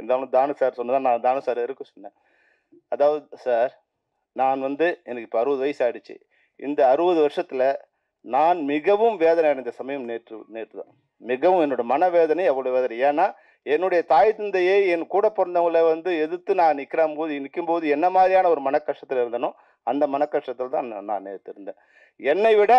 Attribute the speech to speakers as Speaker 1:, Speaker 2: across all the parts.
Speaker 1: இருந்தாலும் தானு சார் சொன்னதான் நான் தானு சார் இருக்க சொன்னேன். அதாவது சார், நான் எனக்கு இப்போ 60 வயசு ஆயிடுச்சு. இந்த 60 வருஷத்துல நான் மிகவும் வேதனை அடைந்த சமயம் நேற்று தான். மிகவும் என்னோட மனவேதனை அவ்வளோ வேதனை. ஏன்னா, என்னுடைய தாய் தந்தையை என் கூட பிறந்தவங்கள எதிர்த்து நான் நிற்கும்போது என்ன மாதிரியான ஒரு மனக்கஷ்டத்தில் இருந்தனோ, அந்த மனக்கஷ்டத்தில் தான் நான் நேற்று இருந்தேன். என்னை விட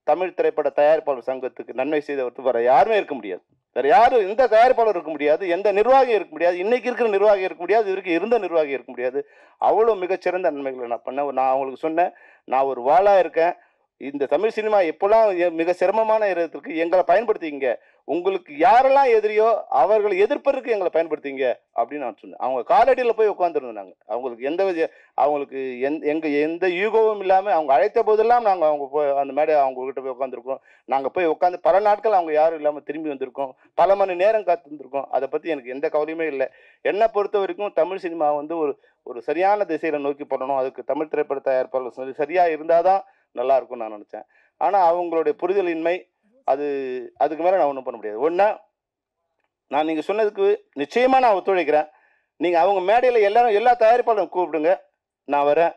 Speaker 1: தமிழ் திரைப்பட தயாரிப்பாளர் சங்கத்துக்கு நன்மை செய்தவருக்கு வேற யாருமே இருக்க முடியாது. வேற யாரும் எந்த தயாரிப்பாளர் இருக்க முடியாது, எந்த நிர்வாகியும் இருக்க முடியாது, இன்னைக்கு இருக்கிற நிர்வாகி இருக்க முடியாது, இதுவரைக்கும் இருந்த நிர்வாகி இருக்க முடியாது. அவ்வளோ மிகச்சிறந்த நன்மைகளை நான் பண்ணேன். நான் அவங்களுக்கு சொன்னேன், நான் ஒரு வாளா இருக்கேன். இந்த தமிழ் சினிமா எப்போல்லாம் மிக சிரமமான இடத்துக்கு எங்களை பயன்படுத்திங்க. உங்களுக்கு யாரெல்லாம் எதிரியோ அவர்களை எதிர்ப்பதற்கு எங்களை பயன்படுத்திங்க அப்படின்னு நான் சொன்னேன். அவங்க காலடியில் போய் உட்காந்துருந்தாங்க. அவங்களுக்கு எந்த யூகமும் இல்லாமல் அவங்க அழைத்த போதெல்லாம் நாங்கள் அந்த மேடை அவங்ககிட்ட போய் உட்காந்துருக்கோம். நாங்கள் போய் உட்காந்து பல நாட்கள் அவங்க யாரும் இல்லாமல் திரும்பி வந்திருக்கோம். பல மணி நேரம் காத்திருந்திருக்கோம். அதை பற்றி எனக்கு எந்த கவலையுமே இல்லை. என்னை பொறுத்த வரைக்கும் தமிழ் சினிமா ஒரு சரியான திசையில் நோக்கி போடணும். அதுக்கு தமிழ் திரைப்பட தயாரிப்பாளர் சரியாக இருந்தால் தான் நல்லா இருக்கும்னு நான் நினச்சேன். ஆனால் அவங்களுடைய புரிதலின்மை அதுக்கு மேலே நான் ஒன்றும் பண்ண முடியாது. ஒன்றா நான் நீங்கள் சொன்னதுக்கு நிச்சயமாக நான் ஒத்துழைக்கிறேன். நீங்கள் அவங்க மேடையில் எல்லா தயாரிப்பாளரும் கூப்பிடுங்க, நான் வரேன்.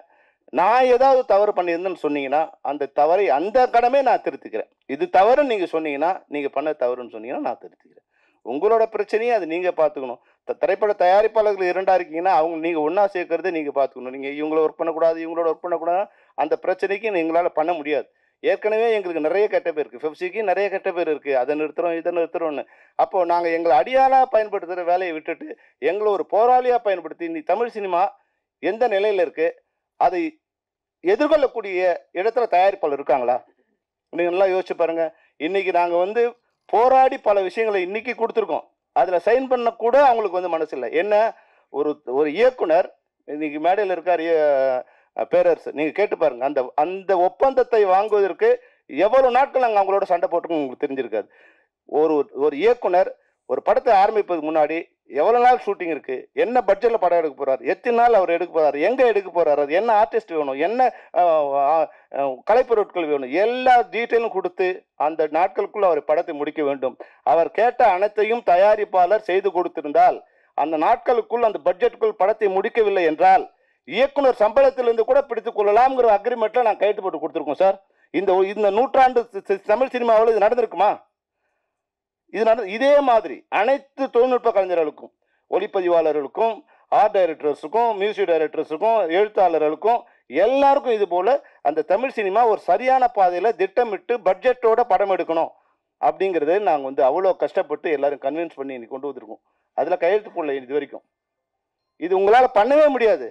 Speaker 1: நான் ஏதாவது தவறு பண்ணியிருந்தேன்னு சொன்னீங்கன்னா அந்த கடமை நான் திருத்திக்கிறேன். இது தவறுன்னு நீங்கள் சொன்னீங்கன்னா, நீங்கள் பண்ண தவறுன்னு சொன்னீங்கன்னா நான் திருத்திக்கிறேன். உங்களோட பிரச்சனையை அது நீங்கள் பார்த்துக்கணும். திரைப்பட தயாரிப்பாளர்கள் இரண்டா இருக்கீங்கன்னா நீங்கள் ஒன்றா சேர்க்கறதை நீங்கள் பார்த்துக்கணும். நீங்கள் இவங்கள ஒர்க் பண்ணக்கூடாது, இவங்களோட ஒர்க் பண்ணக்கூடாது, அந்த பிரச்சனைக்கு எங்களால் பண்ண முடியாது. ஏற்கனவே எங்களுக்கு நிறைய கெட்ட பேர் இருக்குது. பெப்சிக்கு நிறைய கெட்ட பேர் இருக்குது. அதை நிறுத்துகிறோம், இதை நிறுத்துகிறோன்னு. அப்போது நாங்கள் எங்களை அடியாளாக பயன்படுத்துகிற வேலையை விட்டுட்டு எங்களை ஒரு போராளியாக பயன்படுத்தி இன்னைக்கு தமிழ் சினிமா எந்த நிலையில் இருக்குது, அதை எதிர்கொள்ளக்கூடிய இடத்துல தயாரிப்பாளர் இருக்காங்களா? நீங்கள் நல்லா யோசிச்சு பாருங்கள். இன்றைக்கி நாங்கள் போராடி பல விஷயங்களை இன்றைக்கி கொடுத்துருக்கோம். அதில் சைன் பண்ண கூட அவங்களுக்கு மனசு இல்லை. என்ன ஒரு இயக்குனர் இன்னைக்கு மேடையில் இருக்கார் பேரரசு, நீங்கள் கேட்டு பாருங்க. அந்த ஒப்பந்தத்தை வாங்குவதற்கு எவ்வளவு நாட்கள் நாங்கள் அவங்களோட சண்டை போட்டுருக்கோம் உங்களுக்கு தெரிஞ்சிருக்காது. ஒரு இயக்குனர் ஒரு படத்தை ஆரம்பிப்பதுக்கு முன்னாடி எவ்வளோ நாள் ஷூட்டிங் இருக்குது, என்ன பட்ஜெட்டில் படம் எடுக்க போகிறார், எத்தனை நாள் அவர் எடுக்க போகிறார், எங்கே எடுக்க போகிறார், அது என்ன ஆர்டிஸ்ட் வேணும், என்ன கலைப்பொருட்கள் வேணும், எல்லா டீட்டெயிலும் கொடுத்து அந்த நாட்களுக்குள் அவர் படத்தை முடிக்க வேண்டும். அவர் கேட்ட அனைத்தையும் தயாரிப்பாளர் செய்து கொடுத்திருந்தால், அந்த நாட்களுக்குள் அந்த பட்ஜெட்டுக்குள் படத்தை முடிக்கவில்லை என்றால் இயக்குனர் சம்பளத்திலிருந்து கூட பிடித்துக் கொள்ளலாம்ங்கிற அக்ரிமெண்ட்ல நான் கையெழுத்து போட்டு கொடுத்துருக்கோம் சார். இந்த நூற்றாண்டு தமிழ் சினிமாவில் இது நடந்திருக்குமா? இதே மாதிரி அனைத்து தொழில்நுட்ப கலைஞர்களுக்கும், ஒளிப்பதிவாளர்களுக்கும், ஆர்ட் டைரக்டர்ஸுக்கும், மியூசிக் டைரக்டர்ஸுக்கும், எழுத்தாளர்களுக்கும் எல்லாருக்கும் இது போல அந்த தமிழ் சினிமா ஒரு சரியான பாதையில் திட்டமிட்டு பட்ஜெட்டோட படம் எடுக்கணும் அப்படிங்கிறது நாங்கள் அவ்வளோ கஷ்டப்பட்டு எல்லாரும் கன்வின்ஸ் பண்ணி இன்னைக்கு கொண்டு வந்திருக்கோம். அதில் கையெழுத்து போடல இது வரைக்கும். இது உங்களால் பண்ணவே முடியாது.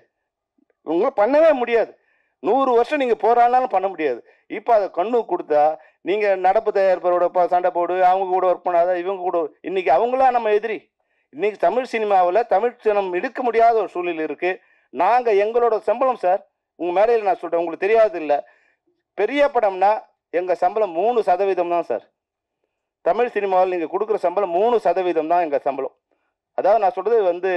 Speaker 1: 100 வருஷம் நீங்கள் போராடினாலும் பண்ண முடியாது. இப்போ அதை கண்ணு கொடுத்தா நீங்கள் நடப்பு தயாரிப்பரோட சண்டை போடு, அவங்க கூட ஒர்க் பண்ணாத, இவங்க கூட இன்னைக்கு அவங்களாம் நம்ம எதிரி. இன்னைக்கு தமிழ் சினிமாவில் தமிழ் சினம் எடுக்க முடியாத ஒரு சூழ்நிலை இருக்குது. நாங்கள் எங்களோட சம்பளம் சார், உங்கள் மேடையில் நான் சொல்கிறேன், உங்களுக்கு தெரியாது இல்லை, பெரிய படம்னா எங்கள் சம்பளம் 3% தான் சார். தமிழ் சினிமாவில் நீங்கள் கொடுக்குற சம்பளம் 3% தான் எங்கள் சம்பளம். அதாவது நான் சொல்கிறது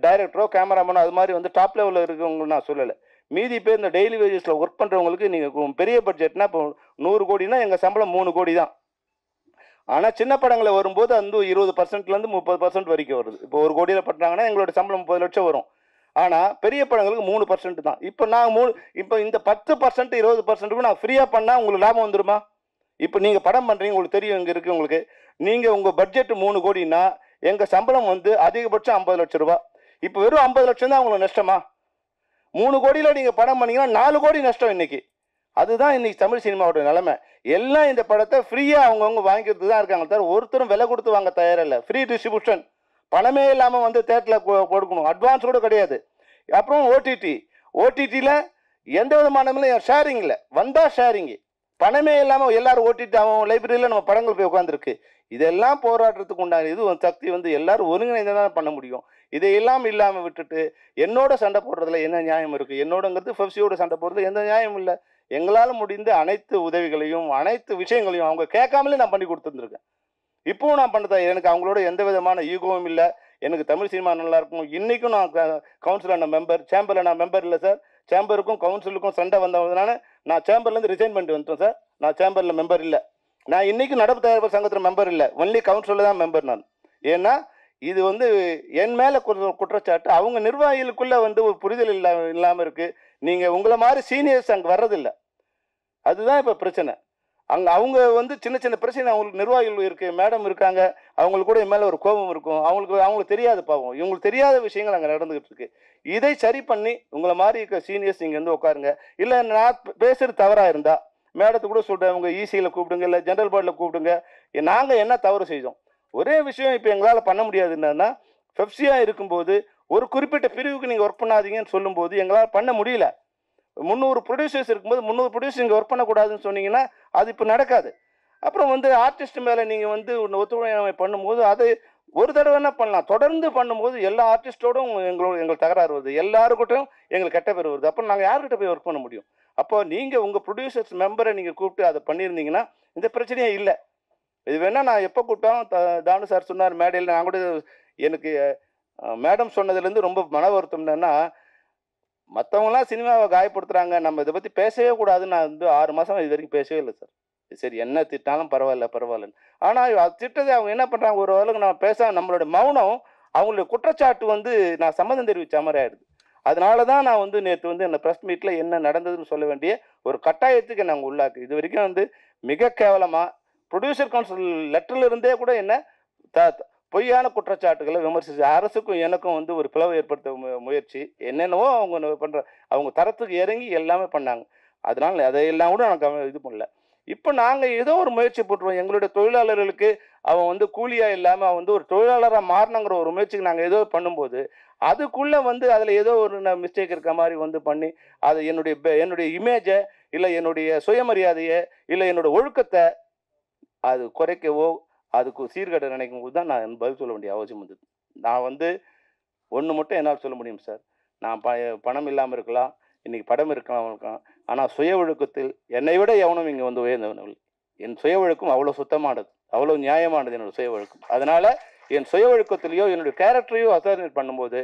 Speaker 1: டைரக்டரோ கேமராமேனோ அது மாதிரி டாப் லெவலில் இருக்கவங்க நான் சொல்லலை. மீதி பேர் இந்த டெய்லி வேஜஸில் ஒர்க் பண்ணுறவங்களுக்கு நீங்கள் பெரிய பட்ஜெட்னா இப்போ 100 கோடினா எங்கள் சம்பளம் 3 கோடி தான். ஆனால் சின்ன படங்களை வரும்போது 20%லேருந்து 30% வரைக்கும் வருது. இப்போ 1 கோடியில் பண்ணுறாங்கன்னா எங்களோட சம்பளம் 30 லட்சம் வரும். ஆனால் பெரிய படங்களுக்கு 3% தான். இப்போ இந்த 10% 20% நான் ஃப்ரீயாக பண்ணால் உங்களுக்கு லாபம் வந்துடுமா? இப்போ நீங்கள் படம் பண்ணுறீங்க, உங்களுக்கு தெரியும் இங்கே இருக்குது உங்களுக்கு. நீங்கள் உங்கள் பட்ஜெட் 3 கோடினா எங்கள் சம்பளம் அதிகபட்சம் 50 லட்சம் ரூபா. இப்போ வெறும் 50 லட்சம் தான் உங்களுக்கு நஷ்டமா? 3 கோடியில் நீங்கள் படம் பண்ணீங்கன்னா 4 கோடி நஷ்டம் இன்னைக்கு. அதுதான் இன்னைக்கு தமிழ் சினிமாவோட நிலைமை. எல்லாம் இந்த படத்தை ஃப்ரீயாக அவங்கவுங்க வாங்கிக்கிறது தான் இருக்காங்க தவிர ஒருத்தரும் விலை கொடுத்து வாங்க தயாரில்லை. ஃப்ரீ டிஸ்ட்ரிபியூஷன், பணமே இல்லாமல் தேட்டரில் கொடுக்கணும், அட்வான்ஸ் கூட கிடையாது. அப்புறம் ஓடிடியில் எந்த விதமான ஷேரிங் இல்லை, வந்தால் ஷேரிங்கு, பணமே இல்லாமல் எல்லாரும் ஓடிடி அவன் லைப்ரரியில் நம்ம படங்கள் போய் உட்காந்துருக்கு. இதெல்லாம் போராடுறதுக்கு உண்டான இது சக்தி எல்லாரும் ஒருங்கிணைந்து தான் பண்ண முடியும். இதையெல்லாம் இல்லாமல் விட்டுட்டு என்னோட சண்டை போடுறதுல என்ன நியாயம் இருக்குது? என்னோடங்கிறது பெப்சியோட சண்டை போடுறதுல எந்த நியாயம் இல்லை. எங்களால் முடிந்த அனைத்து உதவிகளையும் அனைத்து விஷயங்களையும் அவங்க கேட்காமலே நான் பண்ணி கொடுத்துருந்துருக்கேன். இப்போவும் நான் பண்ணுறதா, எனக்கு அவங்களோட எந்த விதமான ஈகோவும் இல்லை. எனக்கு தமிழ் சினிமா நல்லா இருக்கும். இன்றைக்கும் நான் கவுன்சிலான மெம்பர், சேம்பரில் நான் மெம்பர் இல்லை சார். சேம்பருக்கும் கவுன்சிலுக்கும் சண்டை வந்ததுனால நான் சேம்பர்லேருந்து ரிசைன் பண்ணிட்டு வந்துட்டேன் சார். நான் சேம்பரில் மெம்பர் இல்லை. நான் இன்றைக்கும் நடப்பு தயாரிப்பு சங்கத்தில் மெம்பர் இல்லை, ஒன்லி கவுன்சிலில் தான் மெம்பர் நான். ஏன்னா இது வந்து என் மேலே குற்றச்சாட்டு. அவங்க நிர்வாகிகளுக்குள்ள வந்து ஒரு புரிதல் இல்லாமல் இருக்கு. நீங்கள் உங்களை மாதிரி சீனியர்ஸ் அங்கே வர்றதில்ல. அதுதான் இப்போ பிரச்சனை. அங்கே அவங்க வந்து சின்ன சின்ன பிரச்சனை அவங்களுக்கு நிர்வாகிகள் இருக்கு, மேடம் இருக்காங்க, அவங்களுக்கு கூட என் மேலே ஒரு கோபம் இருக்கும். அவங்களுக்கு தெரியாது பாவம். இவங்களுக்கு தெரியாத விஷயங்கள் அங்கே நடந்துகிட்டு இருக்கு. இதை சரி பண்ணி உங்களை மாதிரி இருக்க சீனியர்ஸ் நீங்கள் வந்து உட்காருங்க. இல்லை நான் பேசுறது தவறாக இருந்தால் மேடத்தை கூட சொல்கிறேன், உங்கள் இசியில் கூப்பிடுங்க, இல்லை ஜென்ரல் போர்டில் கூப்பிடுங்க. நாங்கள் என்ன தவறு செய்தோம்? ஒரே விஷயம் இப்போ எங்களால் பண்ண முடியாது என்னன்னா, பெப்சியாக இருக்கும்போது ஒரு குறிப்பிட்ட பிரிவுக்கு நீங்கள் ஒர்க் பண்ணாதீங்கன்னு சொல்லும்போது எங்களால் பண்ண முடியல. 300 ப்ரொடியூசர்ஸ் இருக்கும்போது 300 ப்ரொடியூசர் இங்கே ஒர்க் பண்ணக்கூடாதுன்னு சொன்னீங்கன்னா அது இப்போ நடக்காது. அப்புறம் வந்து ஆர்டிஸ்ட் மேலே நீங்கள் வந்து ஒத்துழையாமை பண்ணும்போது அது ஒரு தடவை என்ன பண்ணலாம், தொடர்ந்து பண்ணும்போது எல்லா ஆர்டிஸ்டோடும் எங்களுக்கு தகராறு வருது, எல்லாருக்கிட்டையும் எங்களுக்கு கெட்ட பேர் வருது. அப்புறம் நாங்கள் யார்கிட்ட போய் ஒர்க் பண்ண முடியும்? அப்போ நீங்கள் உங்கள் ப்ரொடியூசர்ஸ் மெம்பரை நீங்கள் கூப்பிட்டு அதை பண்ணியிருந்தீங்கன்னா இந்த பிரச்சனையே இல்லை. இது வேணால் நான் எப்போ கூப்பிட்டாலும் தானு சார் சொன்னார் மேடையில். நான் கூட எனக்கு மேடம் சொன்னதுலேருந்து ரொம்ப மன வருத்தம் என்னன்னா, மற்றவங்களாம் சினிமாவை காயப்படுத்துகிறாங்க, நம்ம இதை பற்றி பேசவே கூடாதுன்னு நான் வந்து 6 மாதம் இது வரைக்கும் பேசவே இல்லை சார். சரி என்ன திட்டாலும் பரவாயில்லன்னு. ஆனால் அது திட்டத்தை அவங்க என்ன பண்ணுறாங்க, ஒரு அளவுக்கு நம்ம பேச நம்மளோட மௌனம் அவங்களுடைய குற்றச்சாட்டு வந்து நான் சம்மதம் தெரிவித்த மாதிரி ஆயிடுது. அதனால தான் நான் வந்து நேற்று வந்து அந்த ப்ரெஸ் மீட்டில் என்ன நடந்ததுன்னு சொல்ல வேண்டிய ஒரு கட்டாயத்துக்கு நாங்கள் உள்ளாக்கு. இது வரைக்கும் வந்து மிக கேவலமாக ப்ரொடியூசர் கவுன்சில் லெட்டரில் இருந்தே கூட என்ன பொய்யான குற்றச்சாட்டுகளை விமர்சிச்சு அரசுக்கும் எனக்கும் வந்து ஒரு பிளவு ஏற்படுத்த முயற்சி என்னென்னவோ அவங்க பண்ணுற அவங்க தரத்துக்கு இறங்கி எல்லாமே பண்ணாங்க. அதனால அதையெல்லாம் கூட நான் இது பண்ணல. இப்போ நாங்கள் ஏதோ ஒரு முயற்சி போட்டுருவோம். எங்களுடைய தொழிலாளர்களுக்கு அவன் வந்து கூலியாக இல்லாமல் அவன் வந்து ஒரு தொழிலாளராக மாறணுங்கிற ஒரு முயற்சிக்கு நாங்கள் ஏதோ பண்ணும்போது அதுக்குள்ளே வந்து அதில் ஏதோ ஒரு மிஸ்டேக் இருக்க மாதிரி வந்து பண்ணி அது என்னுடைய இமேஜை இல்லை என்னுடைய சுயமரியாதையை இல்லை என்னோட ஒழுக்கத்தை அது குறைக்கவோ அதுக்கு சீர்கேடு நினைக்கும் போது தான் நான் பதில் சொல்ல வேண்டிய அவசியம் வந்தது. நான் வந்து ஒன்று மட்டும் என்னால் சொல்ல முடியும் சார். நான் பணம் இல்லாமல் இருக்கலாம், இன்றைக்கி படம் இருக்கலாம், ஆனால் சுய ஒழுக்கத்தில் என்னை விட எவனும் இங்கே வந்து உயர்ந்தவனில்லை. என் சுய ஒழுக்கம் அவ்வளோ சுத்தமானது, அவ்வளோ நியாயமானது என்னோடய சுய ஒழுக்கம். அதனால் என் சுய ஒழுக்கத்திலையோ என்னுடைய கேரக்டரையோ அசார்னேட் பண்ணும்போது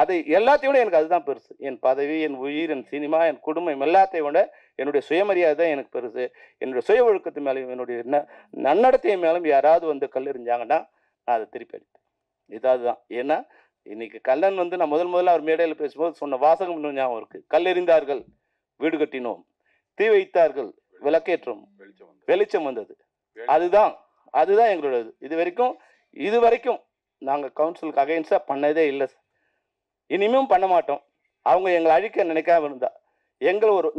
Speaker 1: அது எல்லாத்தையும் விட எனக்கு அதுதான் பெருசு. என் பதவி, என் உயிர், என் சினிமா, என் குடும்பம் எல்லாத்தையும் விட என்னுடைய சுயமரியாதை தான் எனக்கு பெருசு. என்னுடைய சுய ஒழுக்கத்து மேலேயும் என்னுடைய நன்னடத்தை மேலும் யாராவது வந்து கல்லெறிஞ்சாங்கன்னா நான் அதை திருப்பி அடிப்பேன். அதுதான். ஏன்னா இன்னைக்கு கல்லன் வந்து நான் முதல்ல அவர் மேடையில் பேசும்போது சொன்ன வாசகம் இன்னும் ஞாபகம் இருக்கு. கல்லெறிந்தார்கள் வீடு கட்டினோம், தீ வைத்தார்கள் விளக்கேற்றோம், வெளிச்சம் வந்தது. அதுதான் எங்களோட இது வரைக்கும் நாங்கள் கவுன்சிலுக்கு அகைன்ஸ்டாக பண்ணதே இல்லை. இனிமேலும் பண்ண மாட்டோம். அவங்க எங்களை அழிக்க நினைக்காம இருந்தா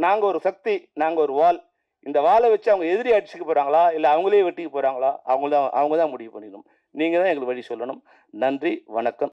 Speaker 1: நாங்கள் ஒரு சக்தி, நாங்கள் ஒரு வால். இந்த வாளை வச்சு அவங்க எதிரி அடிச்சுக்க போகிறாங்களா இல்லை அவங்களே வெட்டிக்க போகிறாங்களா அவங்க தான் முடிவு பண்ணிடணும். நீங்கள் தான் எங்களுக்கு வழி சொல்லணும். நன்றி, வணக்கம்.